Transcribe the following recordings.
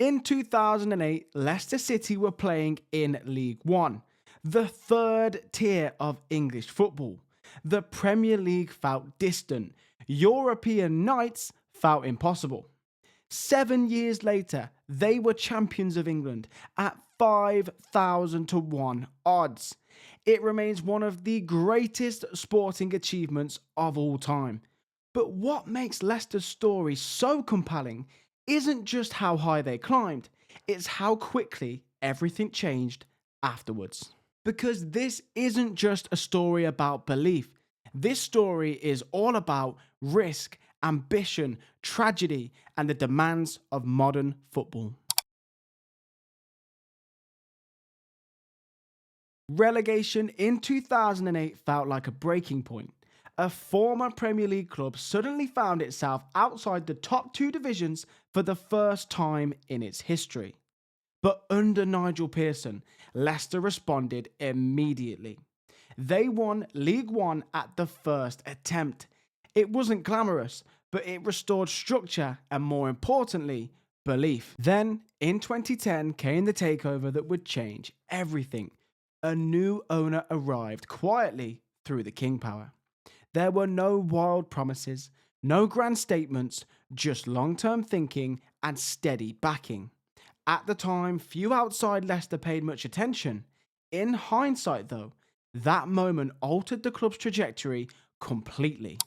In 2008, Leicester City were playing in League One, the third tier of English football. The Premier League felt distant. European nights felt impossible. 7 years later, they were champions of England at 5,000 to 1 odds. It remains one of the greatest sporting achievements of all time. But what makes Leicester's story so compelling isn't just how high they climbed, it's how quickly everything changed afterwards. Because this isn't just a story about belief. This story is all about risk, ambition, tragedy, and the demands of modern football. Relegation in 2008 felt like a breaking point. A former Premier League club suddenly found itself outside the top two divisions for the first time in its history. But under Nigel Pearson, Leicester responded immediately. They won League One at the first attempt. It wasn't glamorous, but it restored structure and, more importantly, belief. Then, in 2010, came the takeover that would change everything. A new owner arrived quietly through the King Power. There were no wild promises, no grand statements, just long-term thinking and steady backing. At the time, few outside Leicester paid much attention. In hindsight, though, that moment altered the club's trajectory completely.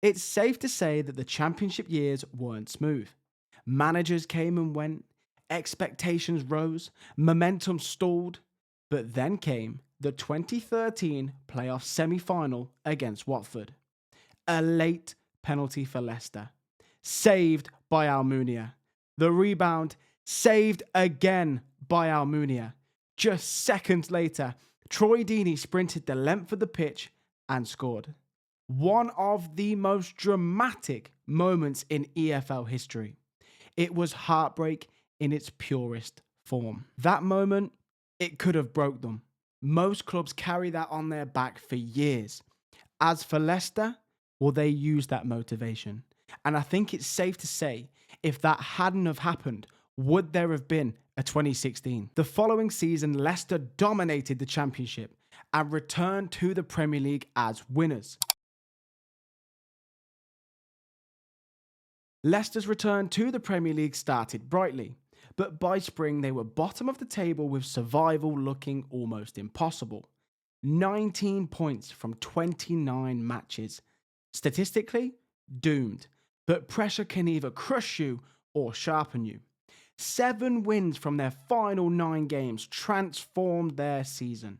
It's safe to say that the championship years weren't smooth. Managers came and went, expectations rose, momentum stalled, but then came the 2013 playoff semi-final against Watford. A late penalty for Leicester, saved by Almunia. The rebound, saved again by Almunia. Just seconds later, Troy Deeney sprinted the length of the pitch and scored. One of the most dramatic moments in EFL history. It was heartbreak in its purest form. That moment, it could have broke them. Most clubs carry that on their back for years. As for Leicester, well, they used that motivation. And I think it's safe to say, if that hadn't have happened, would there have been a 2016? The following season, Leicester dominated the Championship and returned to the Premier League as winners. Leicester's return to the Premier League started brightly, but by spring they were bottom of the table with survival looking almost impossible. 19 points from 29 matches. Statistically, doomed, but pressure can either crush you or sharpen you. 7 wins from their final 9 games transformed their season.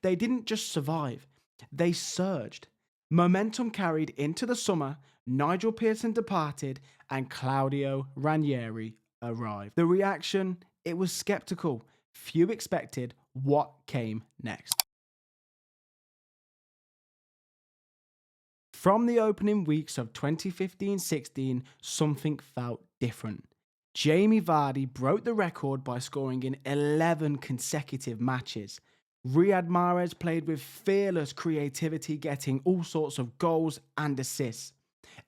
They didn't just survive, they surged. Momentum carried into the summer, Nigel Pearson departed, and Claudio Ranieri arrived. The reaction, it was skeptical. Few expected what came next. From the opening weeks of 2015-16, something felt different. Jamie Vardy broke the record by scoring in 11 consecutive matches. Riyad Mahrez played with fearless creativity, getting all sorts of goals and assists.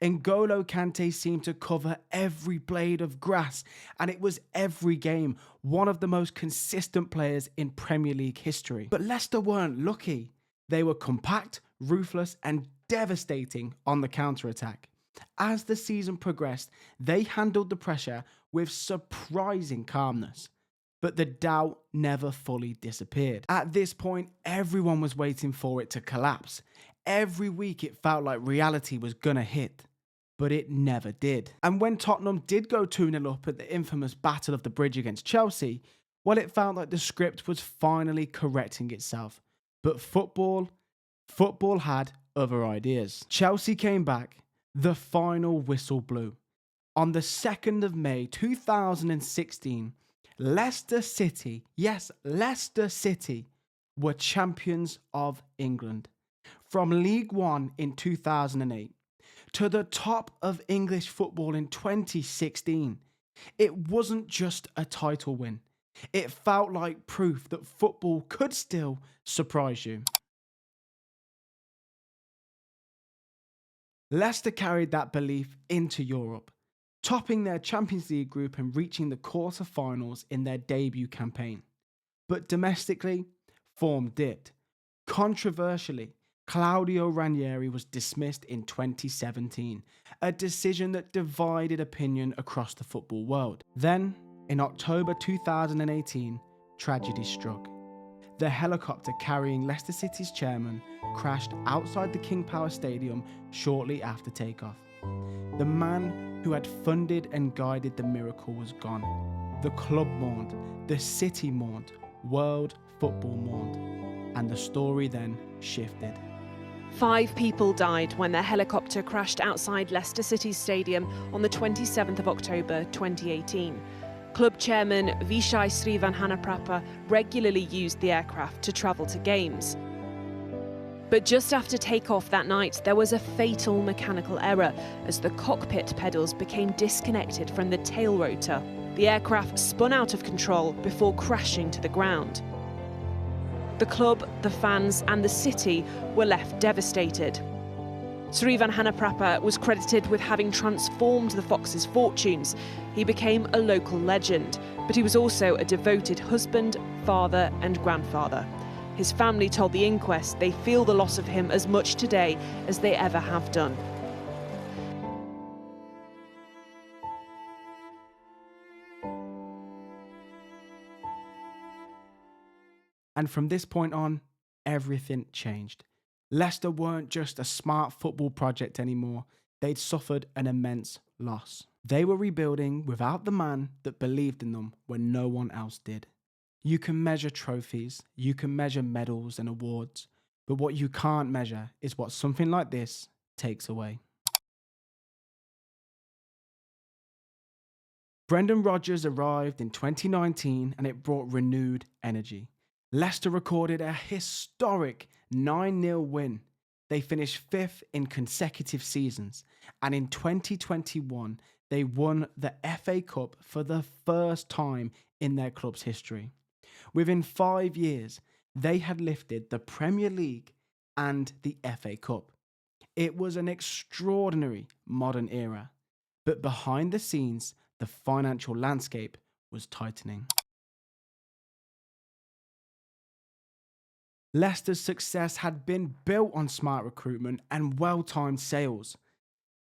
N'Golo Kante seemed to cover every blade of grass, and it was every game one of the most consistent players in Premier League history. But Leicester weren't lucky. They were compact, ruthless, and devastating on the counter-attack. As the season progressed, they handled the pressure with surprising calmness. But the doubt never fully disappeared. At this point, everyone was waiting for it to collapse. Every week it felt like reality was gonna hit, but it never did. And when Tottenham did go 2-0 up at the infamous Battle of the Bridge against Chelsea, well, it felt like the script was finally correcting itself. But football had other ideas. Chelsea came back, the final whistle blew. On the 2nd of May 2016, Leicester City, yes, Leicester City, were champions of England. From League One in 2008 to the top of English football in 2016, it wasn't just a title win. It felt like proof that football could still surprise you. Leicester carried that belief into Europe, topping their Champions League group and reaching the quarter-finals in their debut campaign. But domestically, form dipped. Controversially, Claudio Ranieri was dismissed in 2017, a decision that divided opinion across the football world. Then, in October 2018, tragedy struck. The helicopter carrying Leicester City's chairman crashed outside the King Power Stadium shortly after takeoff. The man who had funded and guided the miracle was gone. The club mourned, the city mourned, world football mourned, and the story then shifted. 5 people died when their helicopter crashed outside Leicester City's stadium on the 27th of October 2018. Club chairman Vishai Srivanhanaprappa regularly used the aircraft to travel to games. But just after takeoff that night, there was a fatal mechanical error as the cockpit pedals became disconnected from the tail rotor. The aircraft spun out of control before crashing to the ground. The club, the fans and the city were left devastated. Srivanhanaprappa was credited with having transformed the Foxes' fortunes. He became a local legend, but he was also a devoted husband, father and grandfather. His family told the inquest they feel the loss of him as much today as they ever have done. And from this point on, everything changed. Leicester weren't just a smart football project anymore, they'd suffered an immense loss. They were rebuilding without the man that believed in them when no one else did. You can measure trophies, you can measure medals and awards, but what you can't measure is what something like this takes away. Brendan Rodgers arrived in 2019 and it brought renewed energy. Leicester recorded a historic 9-0 win. They finished 5th in consecutive seasons, and in 2021, they won the FA Cup for the first time in their club's history. Within 5 years, they had lifted the Premier League and the FA Cup. It was an extraordinary modern era, but behind the scenes, the financial landscape was tightening. Leicester's success had been built on smart recruitment and well-timed sales.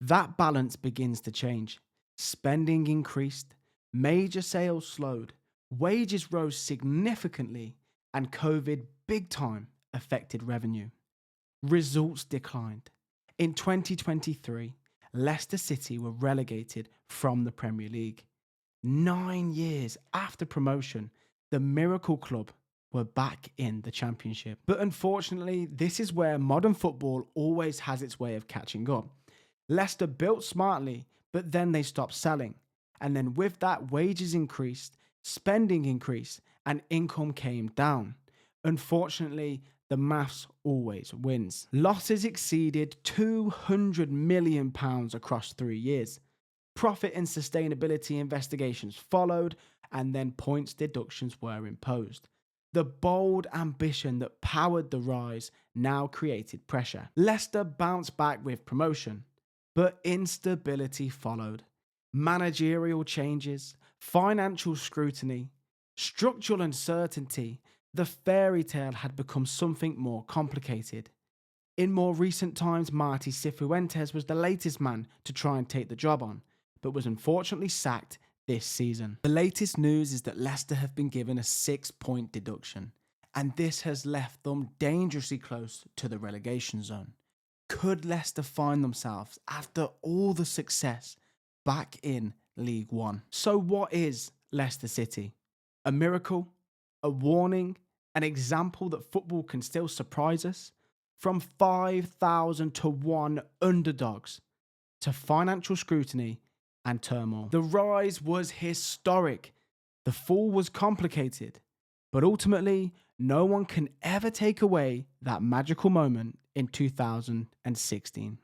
That balance begins to change. Spending increased, major sales slowed, wages rose significantly, and COVID big time affected revenue. Results declined. In 2023, Leicester City were relegated from the Premier League. 9 years after promotion, the Miracle Club were back in the Championship. But unfortunately, this is where modern football always has its way of catching up. Leicester built smartly, but then they stopped selling. And then with that, wages increased, spending increased, and income came down. Unfortunately, the maths always wins. Losses exceeded £200 million across 3 years. Profit and sustainability investigations followed, and then points deductions were imposed. The bold ambition that powered the rise now created pressure. Leicester bounced back with promotion, but instability followed. Managerial changes, financial scrutiny, structural uncertainty. The fairy tale had become something more complicated. In more recent times, Martí Cifuentes was the latest man to try and take the job on, but was unfortunately sacked this season. The latest news is that Leicester have been given a 6-point deduction, and this has left them dangerously close to the relegation zone. Could Leicester find themselves, after all the success, back in League One? So what is Leicester City? A miracle? A warning? An example that football can still surprise us? From 5,000 to 1 underdogs, to financial scrutiny and turmoil. The rise was historic. The fall was complicated. But ultimately, no one can ever take away that magical moment in 2016.